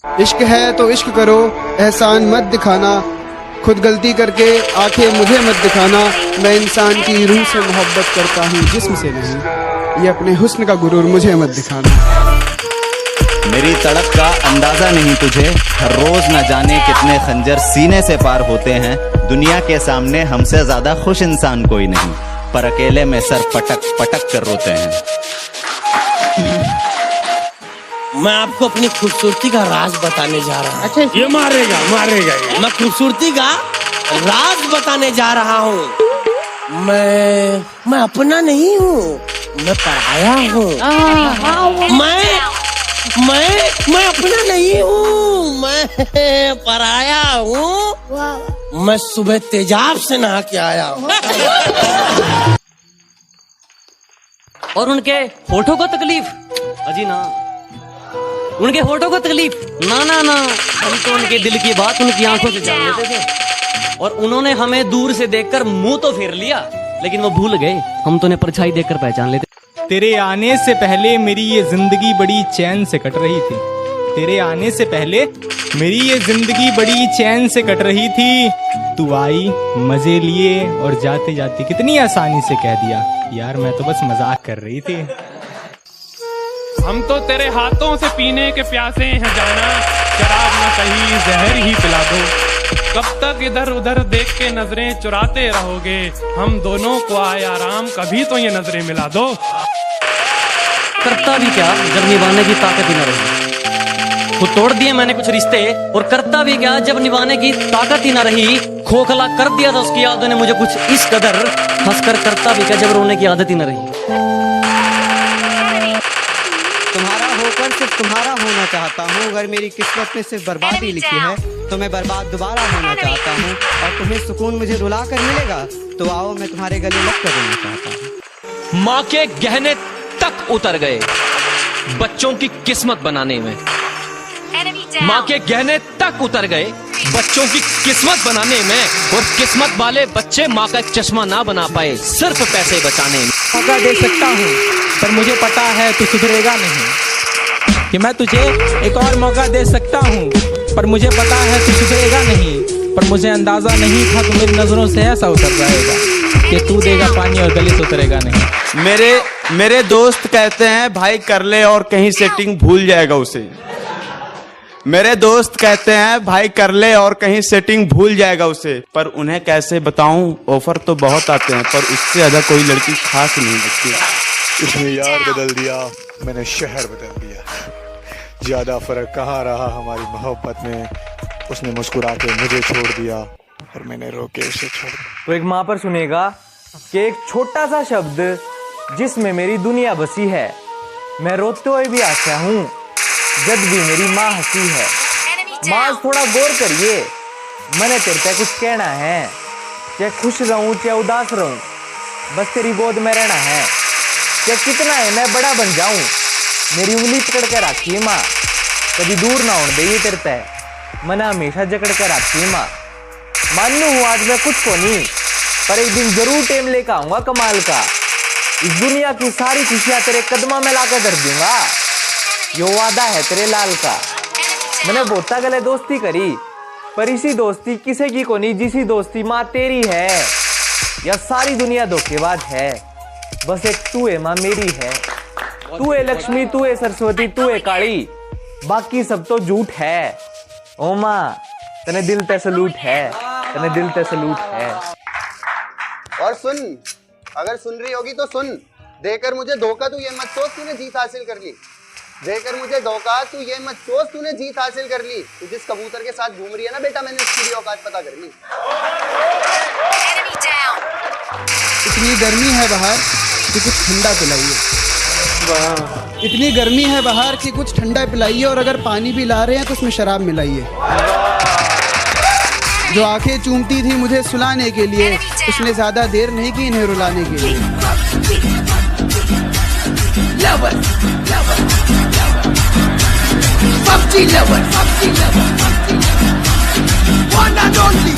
इश्क है तो इश्क करो, एहसान मत दिखाना, खुद गलती करके आंखें मुझे मत दिखाना। मैं इंसान की रूह से मोहब्बत करता हूँ, जिस्म से नहीं। ये अपने हुस्न का गुरूर मुझे मत दिखाना। मेरी तड़प का अंदाजा नहीं तुझे, हर रोज न जाने कितने खंजर सीने से पार होते हैं। दुनिया के सामने हमसे ज्यादा खुश इंसान कोई नहीं, पर अकेले में सर पटक पटक कर रोते हैं। मैं आपको अपनी खूबसूरती का राज बताने जा रहा हूँ। अच्छा, ये मारेगा ये। मैं खूबसूरती का राज बताने जा रहा हूँ। मैं अपना नहीं हूँ, मैं पराया हूँ। मैं अपना नहीं हूँ, मैं पराया हूँ। मैं सुबह तेजाब से नहा के आया हूँ। और उनके होठों को तकलीफ? अजी ना, उनके होठों को तकलीफ ना ना ना, हम तो उनके दिल की बात उनकी आंखों से जान लेते थे। और उन्होंने हमें दूर से देखकर मुंह तो फेर लिया, लेकिन वो भूल गए हम तो उन्हें परछाई देखकर पहचान लेते। तेरे आने से पहले मेरी ये जिंदगी बड़ी चैन से कट रही थी। तेरे आने से पहले मेरी ये जिंदगी बड़ी चैन से कट रही थी। तू आई, मजे लिए और जाते जाते कितनी आसानी से कह दिया यार मैं तो बस मजाक कर रही थी। हम तो तेरे हाथों से पीने के प्यासे हैं जाना, शराब न सही जहर ही पिला दो। कब तक इधर उधर देख के नजरें चुराते रहोगे, हम दोनों को आए आराम, कभी तो ये नजरें मिला दो। करता भी क्या जब निभाने की ताकत ही न रही। वो तोड़ दिए मैंने कुछ रिश्ते, और करता भी क्या जब निभाने की ताकत ही न रही। खोखला कर दिया था उसकी यादों ने मुझे कुछ इस कदर, हंसकर करता भी क्या जब रोने की आदत ही न रही। तुम्हारा होकर सिर्फ तुम्हारा होना चाहता हूँ। अगर मेरी किस्मत में सिर्फ बर्बादी लिखी है तो मैं बर्बाद दोबारा होना चाहता हूँ। और तुम्हें सुकून मुझे रुला कर मिलेगा तो आओ मैं तुम्हारे गले लग कर देना चाहता हूँ। माँ के गहने तक उतर गए बच्चों की किस्मत बनाने में। माँ के गहने तक उतर गए बच्चों की किस्मत बनाने में, और किस्मत वाले बच्चे माँ का एक चश्मा ना बना पाए सिर्फ पैसे बचाने में। मौका दे सकता हूँ पर मुझे पता है तू सुधरेगा नहीं, कि मैं तुझे एक और मौका दे सकता हूँ पर मुझे पता है तू सुधरेगा नहीं। पर मुझे अंदाजा नहीं था तू मेरी नजरों से ऐसा उतर जाएगा कि तू देगा पानी और गले से उतरेगा नहीं। मेरे दोस्त कहते हैं भाई कर ले और कहीं सेटिंग भूल जाएगा उसे। मेरे दोस्त कहते हैं भाई कर ले और कहीं सेटिंग भूल जाएगा उसे, पर उन्हें कैसे बताऊं ऑफर तो बहुत आते हैं पर उससे ज्यादा कोई लड़की खास नहीं लगती। उसने यार बदल दिया, मैंने शहर बदल दिया, ज्यादा फर्क कहाँ रहा हमारी मोहब्बत में। उसने मुस्कुरा के मुझे छोड़ दिया और मैंने रो के उसे छोड़ दिया। तो एक माँ पर सुनेगा कि एक छोटा सा शब्द जिसमें मेरी दुनिया बसी है, मैं रोते हुए भी आशा हूँ जब भी मेरी माँ हंसी है। माँ थोड़ा गौर करिए, मैंने तेरे पे कुछ कहना है, चाहे खुश रहूं चाहे उदास रहूं, बस तेरी गोद में रहना है। चाहे कितना है मैं बड़ा बन जाऊं, मेरी उंगली पकड़ के रखी माँ, कभी दूर ना होने देगी तेरे पे, मैंने हमेशा जकड़ के रखी माँ। मानू हूँ आज मैं कुछ को नहीं, पर एक दिन जरूर टेम लेकर आऊंगा कमाल का। इस दुनिया की सारी खुशियां तेरे कदमों में लाकर धर दूंगा, यो वादा है तेरे लाल का। मैंने बोता गले दोस्ती करी, पर इसी दोस्ती किसी की को नहीं जिसी दोस्ती माँ तेरी है। या सारी दुनिया धोखेबाज है, बस एक तू है माँ मेरी है। तू है लक्ष्मी, तू है सरस्वती, तू है काली, बाकी सब तो झूठ है। ओ माँ तने दिल ते सलूट है, तने दिल ते सलूट है। और सुन, अगर सुन रही होगी तो सुन, देकर मुझे धोखा तू ये मत सोच तूने जीत हासिल कर ली। देकर मुझे धोखा तू ये मत सोच तूने जीत हासिल कर ली। तू जिस कबूतर के साथ घूम रही है ना बेटा, मैंने उसकी भी औकात पता कर ली। इतनी गर्मी है बाहर कि कुछ ठंडा पिलाइए। इतनी गर्मी है बाहर कि कुछ ठंडा पिलाइए, और अगर पानी भी ला रहे हैं तो उसमें शराब मिलाइए। जो आंखें चूमती थी मुझे सुलाने के लिए, उसने ज्यादा देर नहीं की इन्हें रुलाने के लिए। PUBG lover, one and only.